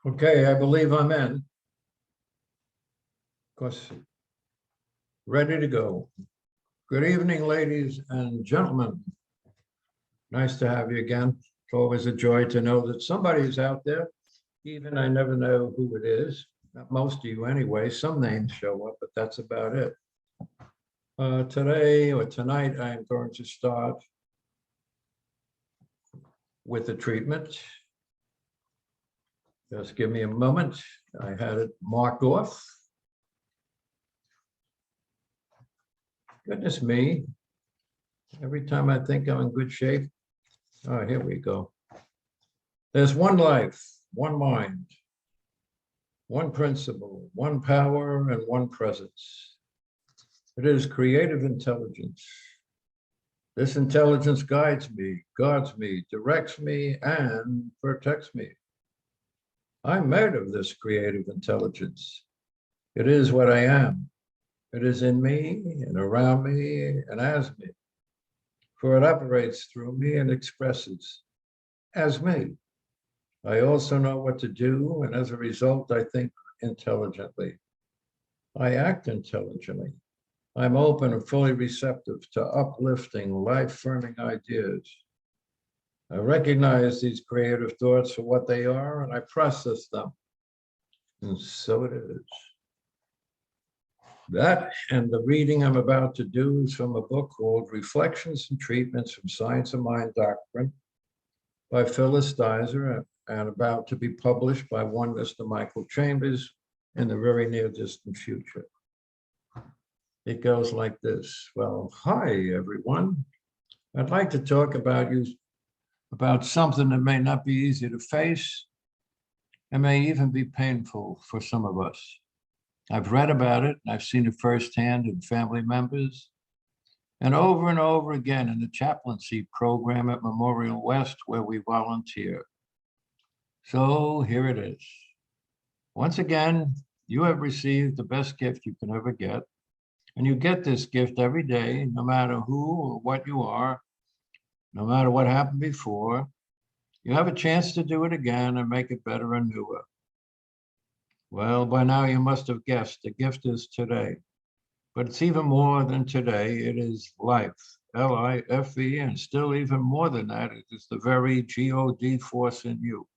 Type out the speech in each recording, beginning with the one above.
Okay, I believe I'm in. Of course, ready to go. Good evening, ladies and gentlemen. Nice to have you again. It's always a joy to know that somebody's out there, even I never know who it is. Not most of you anyway. Some names show up, but that's about it. Today or tonight, I'm going to start with the treatment. Just give me a moment. I had it marked off. Goodness me. Every time I think I'm in good shape. Oh, here we go. There's one life, one mind, one principle, one power, and one presence. It is creative intelligence. This intelligence guides me, guards me, directs me, and protects me. I'm made of this creative intelligence. It is what I am. It is in me and around me and as me. For it operates through me and expresses as me. I also know what to do, and as a result, I think intelligently. I act intelligently. I'm open and fully receptive to uplifting, life-affirming ideas. I recognize these creative thoughts for what they are, and I process them. And so it is. That and the reading I'm about to do is from a book called Reflections and Treatments from Science of Mind Doctrine by Phyllis Deiser, and about to be published by one Mr. Michael Chambers in the very near distant future. It goes like this. Well, hi, everyone. I'd like to talk about something that may not be easy to face and may even be painful for some of us. I've read about it, and I've seen it firsthand in family members, and over again in the chaplaincy program at Memorial West, where we volunteer. So here it is. Once again, you have received the best gift you can ever get, and you get this gift every day, no matter who or what you are, no matter what happened before. You have a chance to do it again and make it better and newer. Well, by now you must have guessed the gift is today, but it's even more than today. It is life, L-I-F-E, and still even more than that, it is the very G-O-D force in you.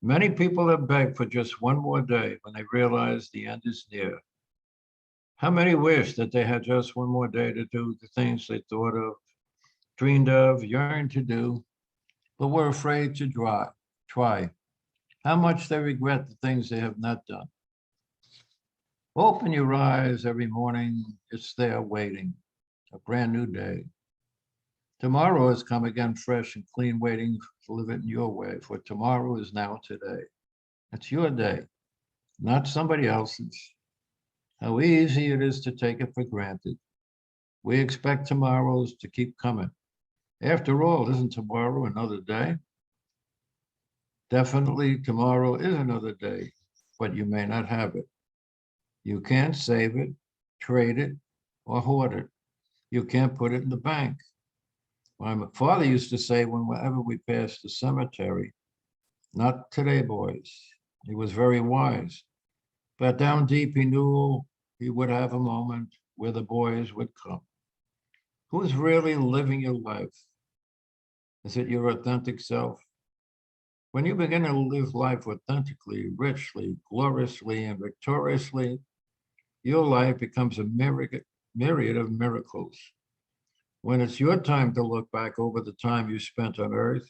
Many people have begged for just one more day when they realize the end is near. How many wish that they had just one more day to do the things they thought of, dreamed of, yearned to do, but were afraid to try? How much they regret the things they have not done. Open your eyes every morning. It's there waiting, a brand new day. Tomorrow has come again fresh and clean, waiting to live it in your way, for tomorrow is now today. It's your day, not somebody else's. How easy it is to take it for granted. We expect tomorrows to keep coming. After all, isn't tomorrow another day? Definitely tomorrow is another day, but you may not have it. You can't save it, trade it, or hoard it. You can't put it in the bank. My father used to say whenever we passed the cemetery, not today, boys. He was very wise, but down deep he knew he would have a moment where the boys would come. Who's really living your life? Is it your authentic self? When you begin to live life authentically, richly, gloriously, and victoriously, your life becomes a myriad of miracles. When it's your time to look back over the time you spent on earth,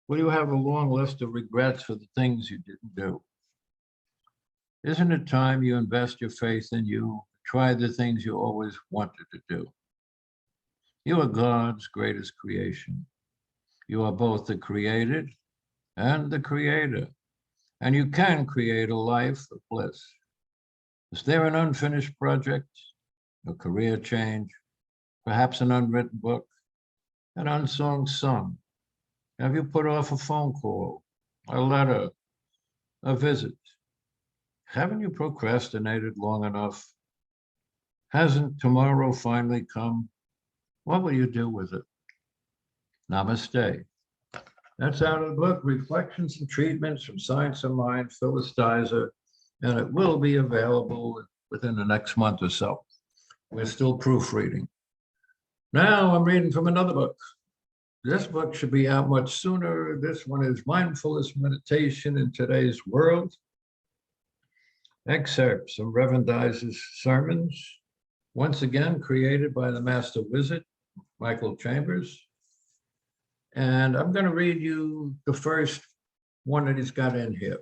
will you have a long list of regrets for the things you didn't do? Isn't it time you invest your faith in you, try the things you always wanted to do? You are God's greatest creation. You are both the created and the creator, and you can create a life of bliss. Is there an unfinished project, a career change, perhaps an unwritten book, an unsung song? Have you put off a phone call, a letter, a visit? Haven't you procrastinated long enough? Hasn't tomorrow finally come? What will you do with it? Namaste. That's out of the book, Reflections and Treatments from Science of Mind, Phyllis Deiser, and it will be available within the next month or so. We're still proofreading. Now I'm reading from another book. This book should be out much sooner. This one is Mindfulness Meditation in Today's World. Excerpts from Rev Deiser's sermons, once again created by the Master Wizard, Michael Chambers. And I'm going to read you the first one that he's got in here.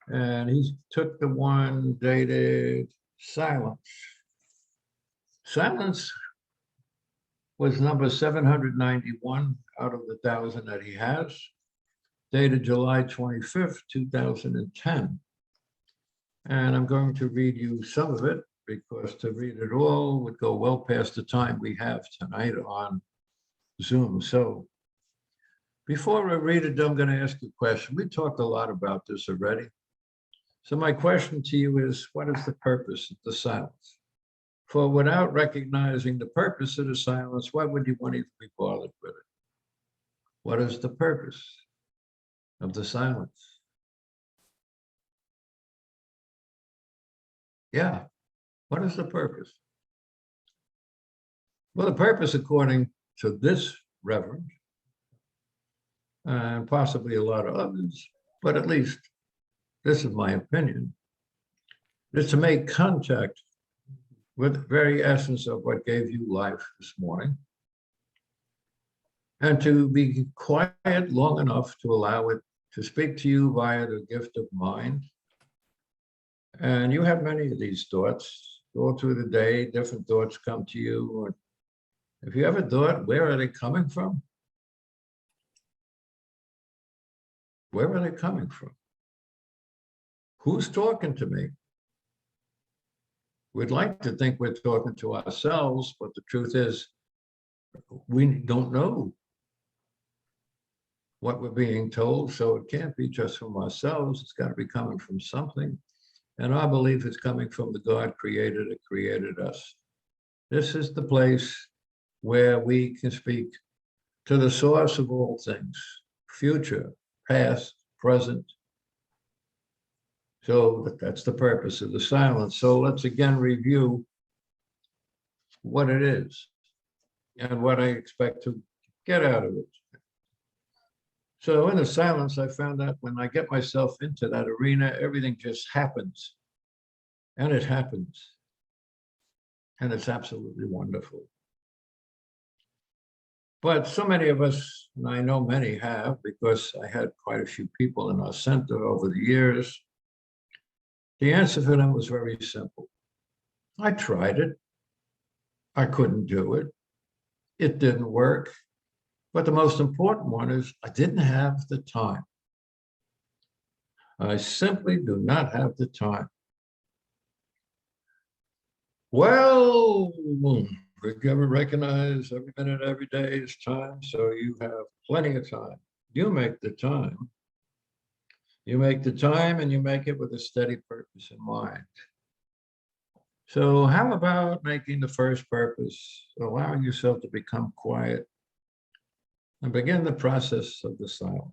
And he took the one dated Silence. Silence was number 791 out of the 1,000 that he has, dated July 25th, 2010. And I'm going to read you some of it because to read it all would go well past the time we have tonight on Zoom. So before I read it, I'm going to ask you a question. We talked a lot about this already. So my question to you is, what is the purpose of the silence? For without recognizing the purpose of the silence, why would you want to be bothered with it? What is the purpose of the silence? Yeah, what is the purpose? Well, the purpose, according to this reverend, and possibly a lot of others, but at least this is my opinion, is to make contact with the very essence of what gave you life this morning, and to be quiet long enough to allow it to speak to you via the gift of mind. And you have many of these thoughts all through the day. Different thoughts come to you. Have you ever thought, where are they coming from? Where are they coming from? Who's talking to me? We'd like to think we're talking to ourselves, but the truth is, we don't know what we're being told, so it can't be just from ourselves. It's got to be coming from something. And our belief is coming from the God creator that created us. This is the place where we can speak to the source of all things, future, past, present. So that's the purpose of the silence. So let's again review what it is and what I expect to get out of it. So in the silence, I found that when I get myself into that arena, everything just happens. And it happens. And it's absolutely wonderful. But so many of us, and I know many have, because I had quite a few people in our center over the years, the answer for them was very simple. I tried it. I couldn't do it. It didn't work. But the most important one is I didn't have the time. I simply do not have the time. Well, we ever recognize every minute, every day is time, so you have plenty of time. You make the time. You make the time and you make it with a steady purpose in mind. So how about making the first purpose, allowing yourself to become quiet and begin the process of the silence?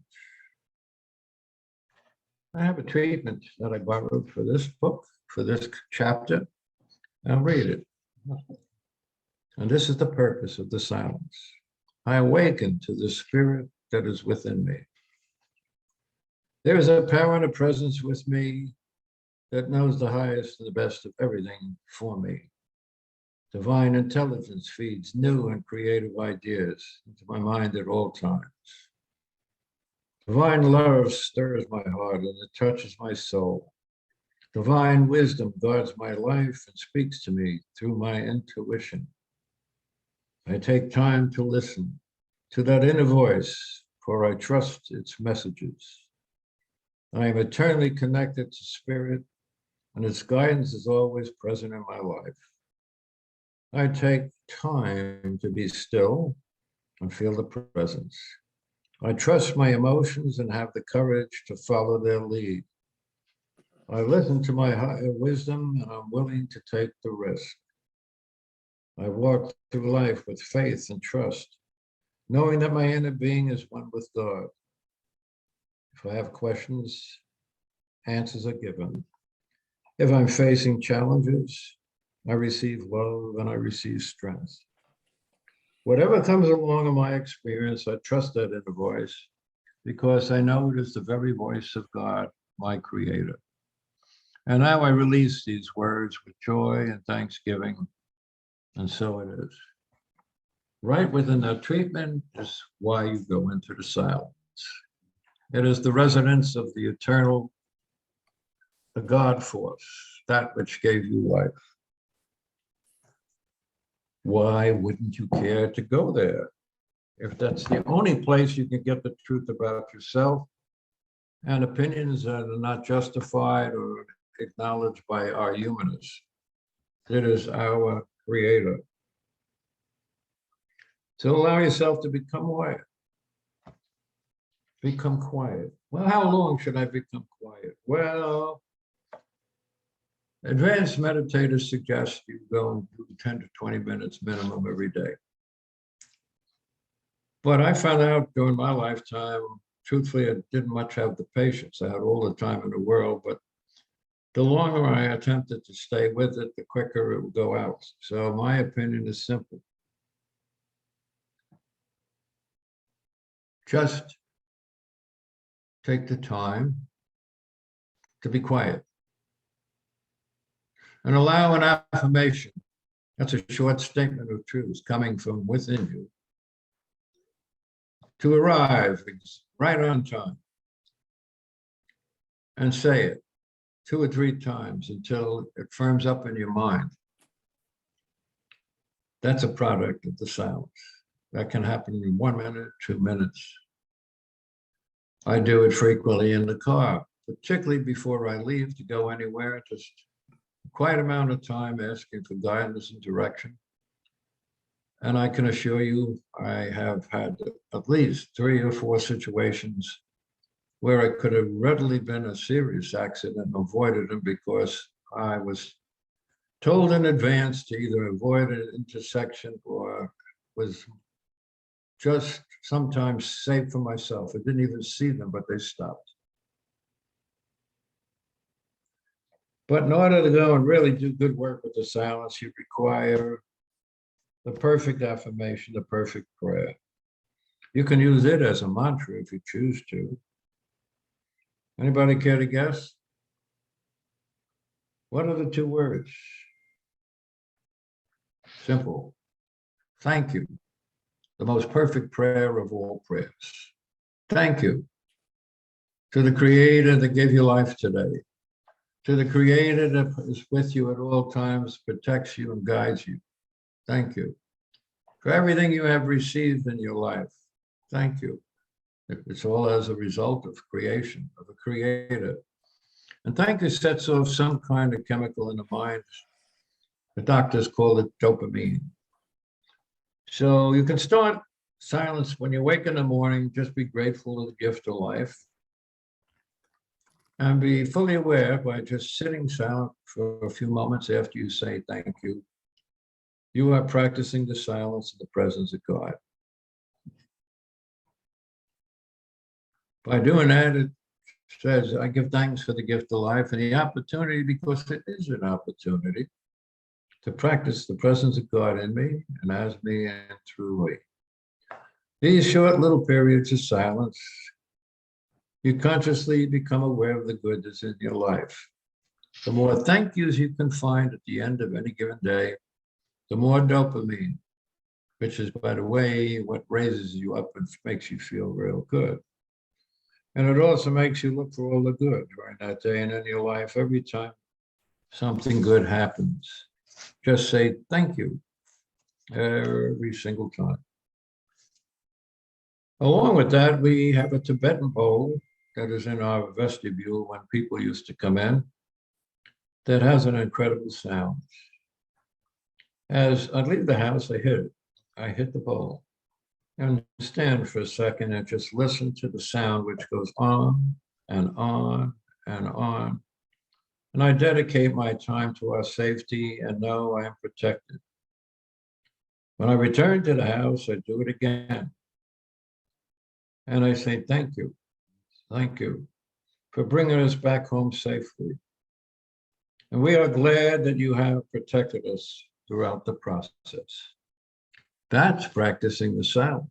I have a treatment that I borrowed for this book, for this chapter. I'll read it. And this is the purpose of the silence. I awaken to the spirit that is within me. There is a power and a presence with me that knows the highest and the best of everything for me. Divine intelligence feeds new and creative ideas into my mind at all times. Divine love stirs my heart and it touches my soul. Divine wisdom guards my life and speaks to me through my intuition. I take time to listen to that inner voice, for I trust its messages. I am eternally connected to spirit, and its guidance is always present in my life. I take time to be still and feel the presence. I trust my emotions and have the courage to follow their lead. I listen to my higher wisdom and I'm willing to take the risk. I walk through life with faith and trust, knowing that my inner being is one with God. If I have questions, answers are given. If I'm facing challenges, I receive love and I receive strength. Whatever comes along in my experience, I trust that inner voice because I know it is the very voice of God, my creator. And now I release these words with joy and thanksgiving, and so it is. Right within that treatment is why you go into the silence. It is the resonance of the eternal, the God force, that which gave you life. Why wouldn't you care to go there? If that's the only place you can get the truth about yourself and opinions that are not justified or acknowledged by our humanists. It is our creator. So allow yourself to become quiet. Become quiet. Well, how long should I become quiet? Well, advanced meditators suggest you go and do 10 to 20 minutes minimum every day. But I found out during my lifetime, truthfully, I didn't much have the patience. I had all the time in the world, but the longer I attempted to stay with it, the quicker it would go out. So my opinion is simple. Just take the time to be quiet and allow an affirmation. That's a short statement of truth coming from within you to arrive right on time and say it 2 or 3 times until it firms up in your mind. That's a product of the silence. That can happen in 1 minute, 2 minutes. I do it frequently in the car, particularly before I leave to go anywhere, just quite amount of time asking for guidance and direction. And I can assure you, I have had at least 3 or 4 situations where it could have readily been a serious accident and avoided them because I was told in advance to either avoid an intersection or was just sometimes safe for myself. I didn't even see them, but they stopped. But in order to go and really do good work with the silence, you require the perfect affirmation, the perfect prayer. You can use it as a mantra if you choose to. Anybody care to guess? What are the 2 words? Simple. Thank you. The most perfect prayer of all prayers. Thank you to the Creator that gave you life today, to the Creator that is with you at all times, protects you and guides you. Thank you for everything you have received in your life. Thank you. It's all as a result of creation, of a creator. And thank you sets off some kind of chemical in the mind. The doctors call it dopamine. So you can start silence when you wake in the morning, just be grateful for the gift of life. And be fully aware by just sitting silent for a few moments after you say thank you. You are practicing the silence in the presence of God. By doing that, it says, I give thanks for the gift of life and the opportunity, because it is an opportunity to practice the presence of God in me and as me and through me. These short little periods of silence, you consciously become aware of the good that's in your life. The more thank yous you can find at the end of any given day, the more dopamine, which is, by the way, what raises you up and makes you feel real good. And it also makes you look for all the good during that day and in your life. Every time something good happens, just say thank you every single time. Along with that, we have a Tibetan bowl that is in our vestibule when people used to come in that has an incredible sound. As I leave the house, I hit it. I hit the bowl and stand for a second and just listen to the sound, which goes on and on and on. And I dedicate my time to our safety and know I am protected. When I return to the house, I do it again. And I say, thank you for bringing us back home safely. And we are glad that you have protected us throughout the process. That's practicing the silence.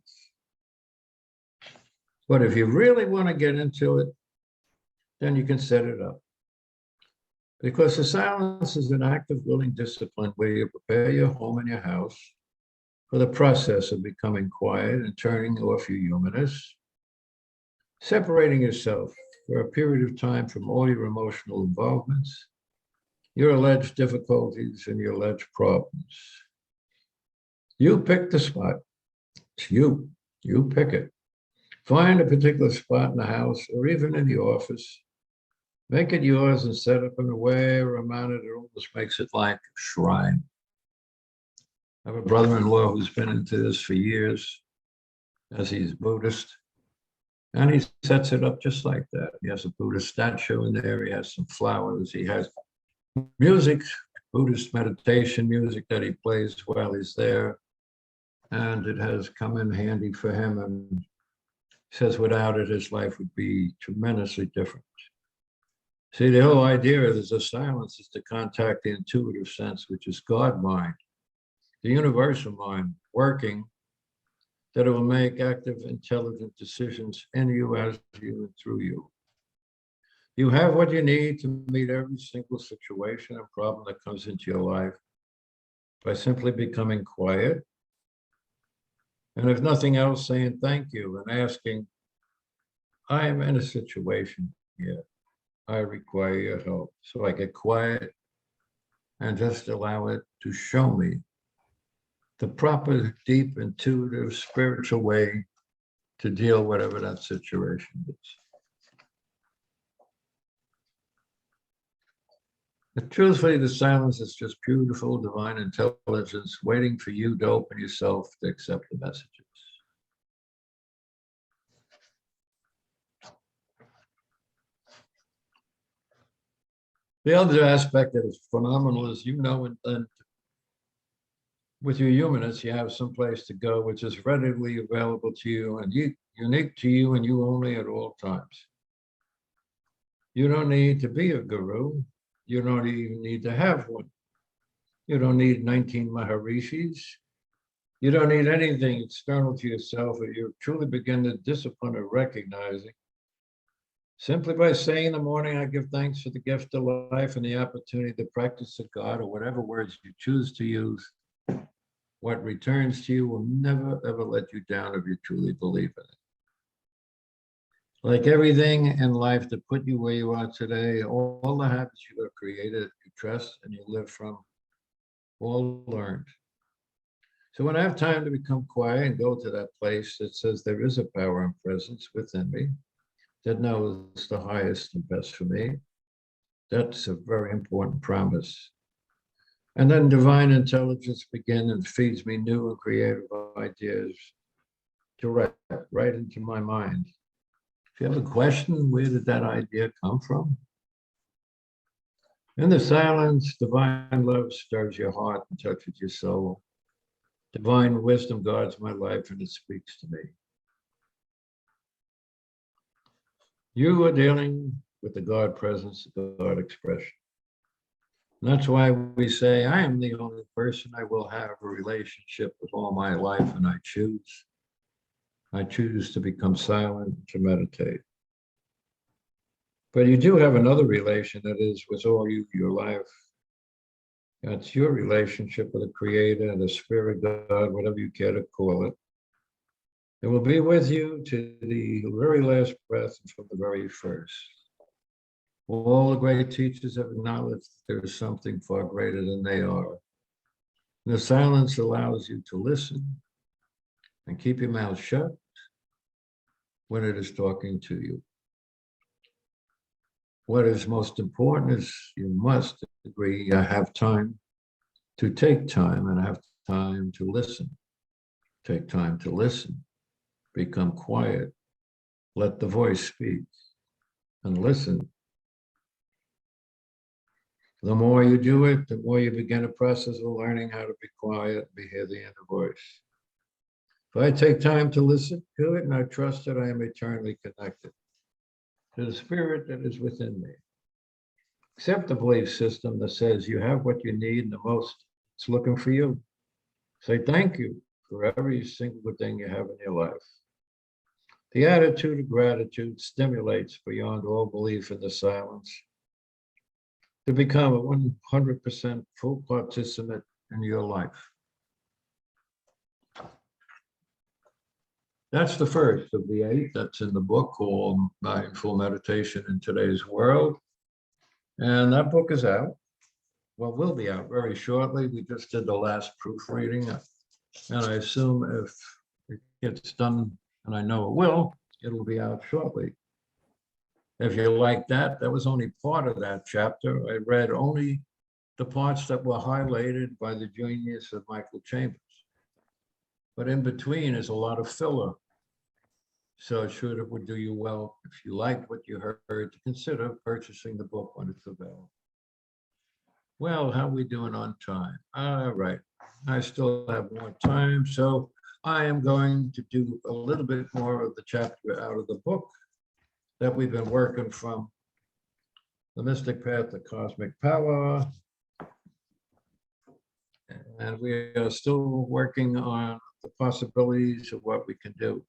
But if you really want to get into it, then you can set it up. Because the silence is an active, willing discipline where you prepare your home and your house for the process of becoming quiet and turning off your humanness, separating yourself for a period of time from all your emotional involvements, your alleged difficulties, and your alleged problems. You pick the spot. It's you. You pick it. Find a particular spot in the house or even in the office. Make it yours and set up in a way or a manner that almost makes it like a shrine. I have a brother-in-law who's been into this for years, as he's Buddhist, and he sets it up just like that. He has a Buddhist statue in there. He has some flowers. He has music, Buddhist meditation music that he plays while he's there. And it has come in handy for him. And says without it, his life would be tremendously different. See, the whole idea of the silence is to contact the intuitive sense, which is God mind, the universal mind working, that it will make active, intelligent decisions in you, as you, and through you. You have what you need to meet every single situation and problem that comes into your life by simply becoming quiet. And if nothing else, saying thank you and asking, I am in a situation here. I require your help. So I get quiet and just allow it to show me the proper, deep, intuitive, spiritual way to deal whatever that situation is. But truthfully, the silence is just beautiful, divine intelligence waiting for you to open yourself to accept the messages. The other aspect that is phenomenal is, and with your humanness, you have some place to go, which is readily available to you and unique to you and you only at all times. You don't need to be a guru. You don't even need to have one. You don't need 19 Maharishis. You don't need anything external to yourself if you truly begin the discipline of recognizing. Simply by saying in the morning, I give thanks for the gift of life and the opportunity to practice of God, or whatever words you choose to use, what returns to you will never, ever let you down if you truly believe in it. Like everything in life to put you where you are today, all the habits you have created, you trust and you live from, all learned. So when I have time to become quiet and go to that place that says there is a power and presence within me that knows the highest and best for me, that's a very important promise. And then divine intelligence begins and feeds me new and creative ideas direct right into my mind. If you have a question, where did that idea come from? In the silence, divine love stirs your heart and touches your soul. Divine wisdom guards my life and it speaks to me. You are dealing with the God presence, the God expression. And that's why we say, I am the only person I will have a relationship with all my life, and I choose. I choose to become silent, to meditate. But you do have another relation that is with all you, your life. That's your relationship with the Creator, the Spirit, God, whatever you care to call it. It will be with you to the very last breath and from the very first. All the great teachers have acknowledged that there is something far greater than they are. And the silence allows you to listen and keep your mouth shut when it is talking to you. What is most important is you must agree, I have time to take time and I have time to listen. Take time to listen. Become quiet. Let the voice speak and listen. The more you do it, the more you begin a process of learning how to be quiet and be hear the inner voice. If I take time to listen to it and I trust that I am eternally connected to the spirit that is within me. Accept the belief system that says you have what you need and the most. It's looking for you. Say thank you for every single good thing you have in your life. The attitude of gratitude stimulates beyond all belief in the silence to become a 100% full participant in your life. That's the first of the 8 that's in the book called Mindful Meditation in Today's World. And that book is out. Well, will be out very shortly. We just did the last proofreading. And I assume if it gets done, and I know it will, it'll be out shortly. If you like that, that was only part of that chapter. I read only the parts that were highlighted by the genius of Michael Chambers. But in between is a lot of filler. So it would do you well, if you liked what you heard, to consider purchasing the book when it's available. Well, how are we doing on time? All right. I still have more time, so I am going to do a little bit more of the chapter out of the book that we've been working from, The Mystic Path to Cosmic Power. And we are still working on the possibilities of what we can do.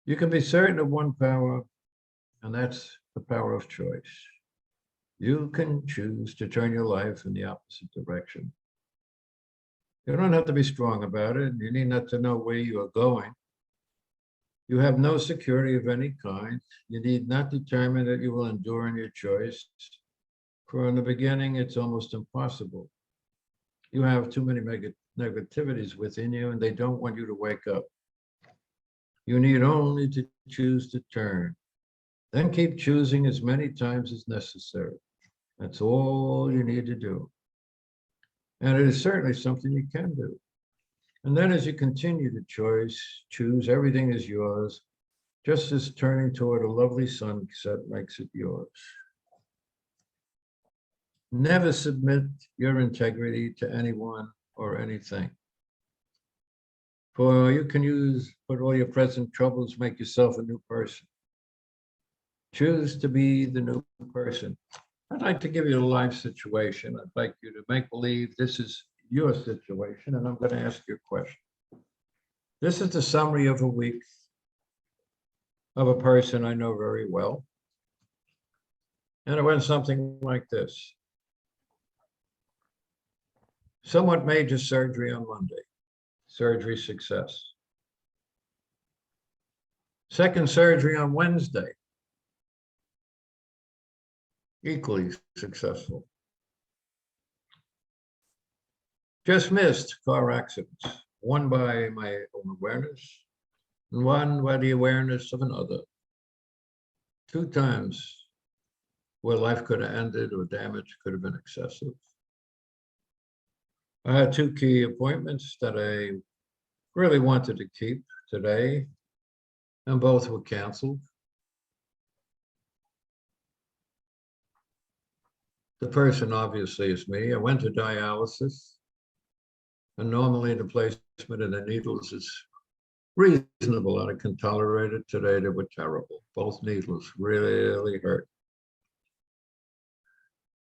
You can be certain of one power, and that's the power of choice. You can choose to turn your life in the opposite direction. You don't have to be strong about it. You need not to know where you are going. You have no security of any kind. You need not determine that you will endure in your choice. For in the beginning, it's almost impossible. You have too many negativities within you, and they don't want you to wake up. You need only to choose to turn. Then keep choosing as many times as necessary. That's all you need to do. And it is certainly something you can do. And then as you continue to choose, everything is yours, just as turning toward a lovely sunset makes it yours. Never submit your integrity to anyone or anything. For you can put all your present troubles, make yourself a new person. Choose to be the new person. I'd like to give you a life situation. I'd like you to make believe this is your situation, and I'm going to ask you a question. This is the summary of a week of a person I know very well. And it went something like this. Somewhat major surgery on Monday. Surgery success. Second surgery on Wednesday. Equally successful. Just missed car accidents, one by my own awareness and one by the awareness of another. 2 times where life could have ended or damage could have been excessive. I had 2 key appointments that I really wanted to keep today, and both were canceled. The person obviously is me. I went to dialysis, and normally the placement of the needles is reasonable and I can tolerate it. Today they were terrible. Both needles really hurt.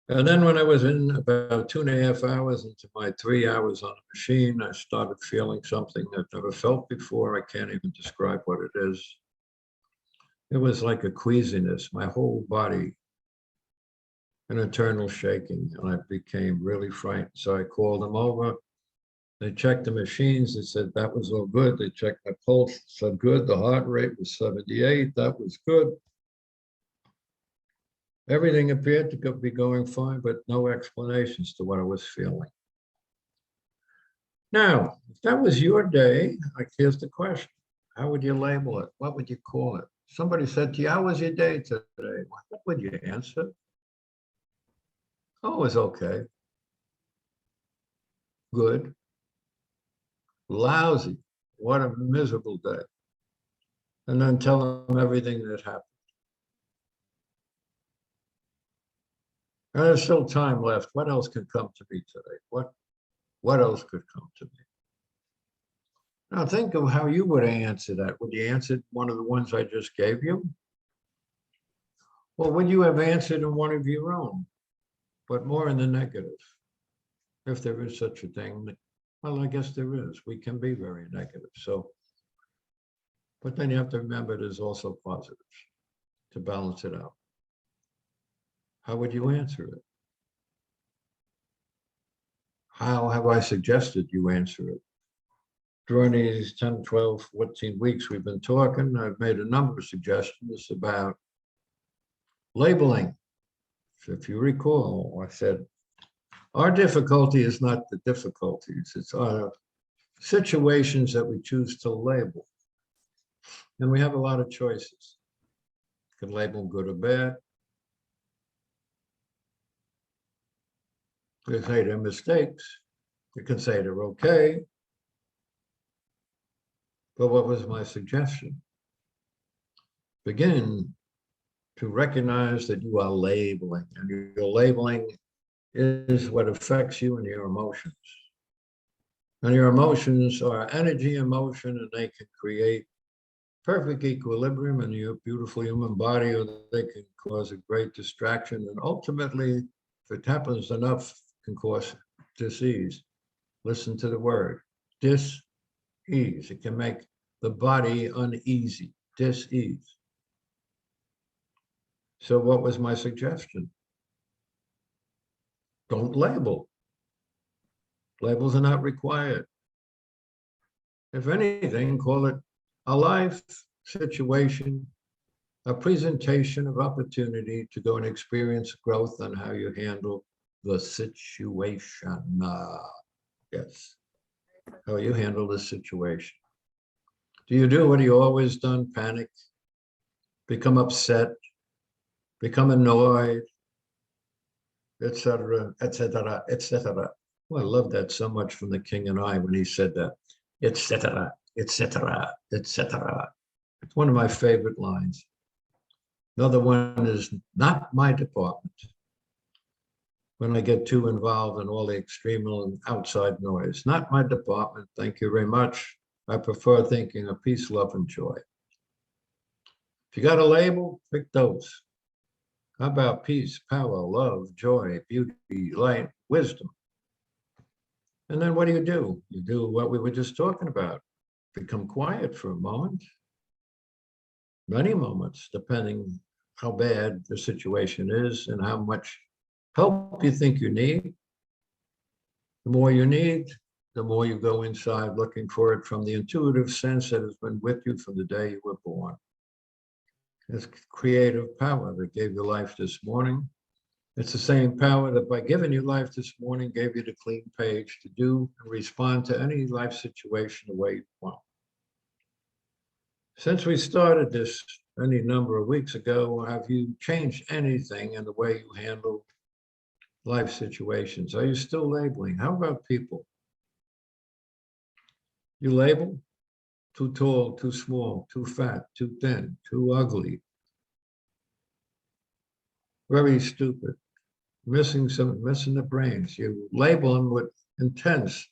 And then when I was in about 2.5 hours into my 3 hours on the machine, I started feeling something I've never felt before. I can't even describe what it is. It was like a queasiness, my whole body, an eternal shaking, and I became really frightened. So I called them over. They checked the machines. They said that was all good. They checked my pulse, said good. The heart rate was 78. That was good. Everything appeared to be going fine, but no explanations to what I was feeling. Now, if that was your day, here's the question. How would you label it? What would you call it? Somebody said to you, how was your day today? What would you answer? Oh, it was okay. Good. Lousy. What a miserable day. And then tell them everything that happened. And there's still time left. What else can come to me today? What What else could come to me? Now think of how you would answer that. Would you answer one of the ones I just gave you? Or would you have answered in one of your own, but more in the negative? If there is such a thing, well, I guess there is. We can be very negative. So, but then you have to remember there's also positives to balance it out. How would you answer it? How have I suggested you answer it? During these 10, 12, 14 weeks we've been talking, I've made a number of suggestions about labeling. If you recall, I said, our difficulty is not the difficulties, it's our situations that we choose to label. And we have a lot of choices. You can label them good or bad. You can say they're mistakes. You can say they're okay. But what was my suggestion? Begin to recognize that you are labeling, and your labeling is what affects you and your emotions. And your emotions are energy in motion, and they can create perfect equilibrium in your beautiful human body, or they can cause a great distraction. And ultimately, if it happens enough, can cause disease. Listen to the word, dis-ease. It can make the body uneasy, dis-ease. So what was my suggestion? Don't label. Labels are not required. If anything, call it a life situation, a presentation of opportunity to go and experience growth on how you handle the situation. Yes, how you handle the situation. Do you do what you always done? Panic, become upset, become annoyed, etc., etc., etc. Well, I love that so much from The King and I when he said that, etc., etc., etc. It's one of my favorite lines. Another one is not my department. When I get too involved in all the extreme and outside noise, not my department. Thank you very much. I prefer thinking of peace, love, and joy. If you got a label, pick those. How about peace, power, love, joy, beauty, light, wisdom? And then what do? You do what we were just talking about. Become quiet for a moment. Many moments, depending how bad the situation is and how much help you think you need. The more you need, the more you go inside looking for it from the intuitive sense that has been with you from the day you were born. It's creative power that gave you life this morning. It's the same power that by giving you life this morning gave you the clean page to do and respond to any life situation the way you want. Since we started this any number of weeks ago, have you changed anything in the way you handle life situations? Are you still labeling? How about people? You label too tall, too small, too fat, too thin, too ugly, very stupid, missing the brains. You label them with intense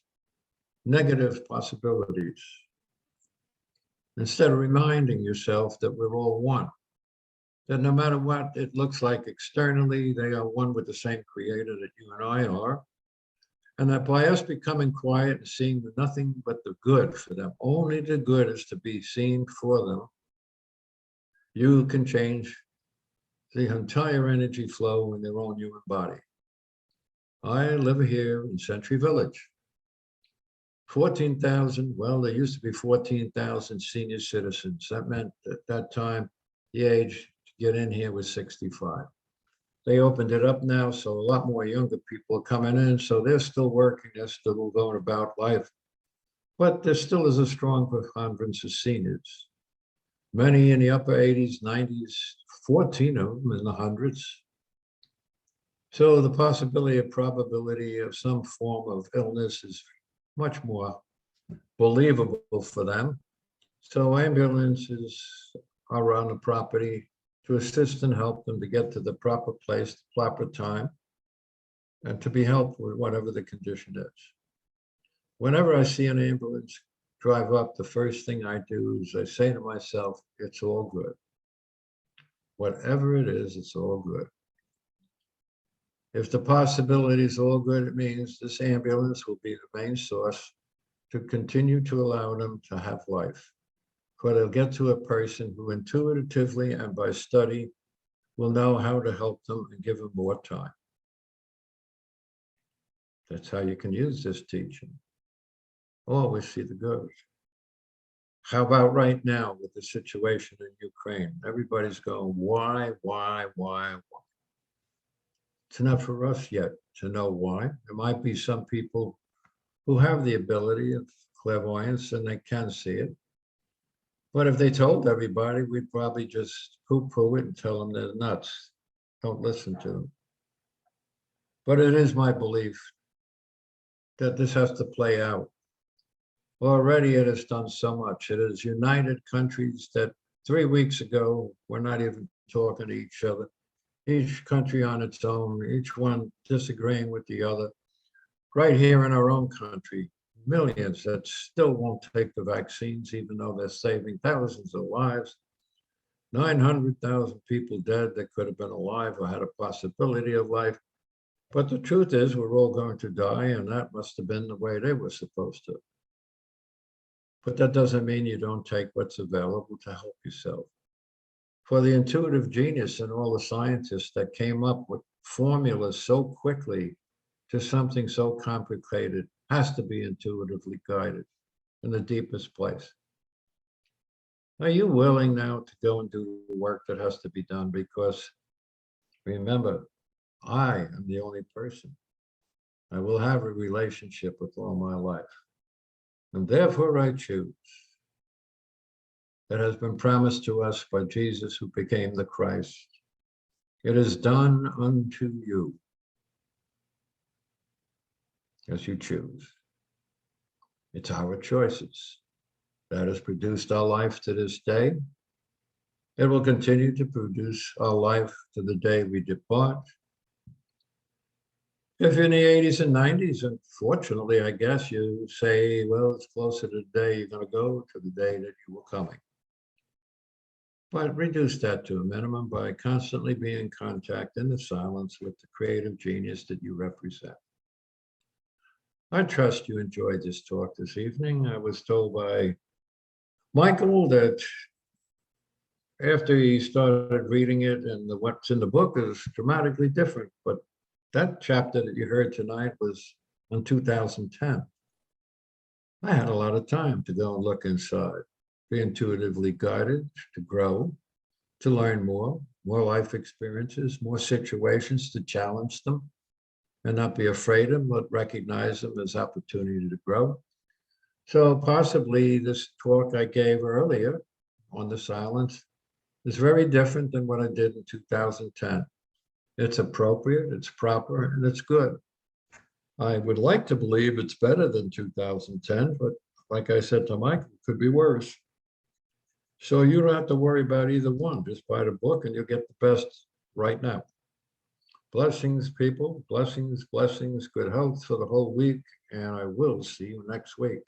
negative possibilities instead of reminding yourself that we're all one, that no matter what it looks like externally, they are one with the same creator that you and I are. And that by us becoming quiet and seeing nothing but the good for them, only the good is to be seen for them, you can change the entire energy flow in their own human body. I live here in Century Village. 14,000, well, there used to be 14,000 senior citizens. That meant at that time, the age to get in here was 65. They opened it up now, so a lot more younger people are coming in, so they're still working, they're still going about life. But there still is a strong preponderance of seniors. Many in the upper 80s, 90s, 14 of them in the hundreds. So the possibility or probability of some form of illness is much more believable for them. So ambulances are on the property to assist and help them to get to the proper place, the proper time, and to be helped with whatever the condition is. Whenever I see an ambulance drive up, the first thing I do is I say to myself, it's all good. Whatever it is, it's all good. If the possibility is all good, it means this ambulance will be the main source to continue to allow them to have life. But it'll get to a person who intuitively and by study will know how to help them and give them more time. That's how you can use this teaching. Always see the good. How about right now with the situation in Ukraine? Everybody's going, why? It's not for us yet to know why. There might be some people who have the ability of clairvoyance and they can see it. But if they told everybody, we'd probably just poo-poo it and tell them they're nuts. Don't listen to them. But it is my belief that this has to play out. Already it has done so much. It has united countries that 3 weeks ago were not even talking to each other. Each country on its own, each one disagreeing with the other. Right here in our own country, millions that still won't take the vaccines, even though they're saving thousands of lives. 900,000 people dead that could have been alive or had a possibility of life. But the truth is, we're all going to die, and that must have been the way they were supposed to. But that doesn't mean you don't take what's available to help yourself. For the intuitive genius and all the scientists that came up with formulas so quickly to something so complicated has to be intuitively guided in the deepest place. Are you willing now to go and do the work that has to be done? Because remember, I am the only person. I will have a relationship with all my life. And therefore I choose. That has been promised to us by Jesus, who became the Christ. It is done unto you as you choose. It's our choices that has produced our life to this day. It will continue to produce our life to the day we depart. If in the 80s and 90s, unfortunately, I guess you say, well, it's closer to the day you're going to go to the day that you were coming. But reduce that to a minimum by constantly being in contact in the silence with the creative genius that you represent. I trust you enjoyed this talk this evening. I was told by Michael that after he started reading it and what's in the book is dramatically different, but that chapter that you heard tonight was in 2010. I had a lot of time to go and look inside. Be intuitively guided to grow, to learn more life experiences, more situations to challenge them and not be afraid of them, but recognize them as opportunity to grow. So possibly this talk I gave earlier on the silence is very different than what I did in 2010. It's appropriate, it's proper, and it's good. I would like to believe it's better than 2010, but like I said to Mike, it could be worse. So you don't have to worry about either one. Just buy the book and you'll get the best right now. Blessings, people. Blessings, blessings. Good health for the whole week. And I will see you next week.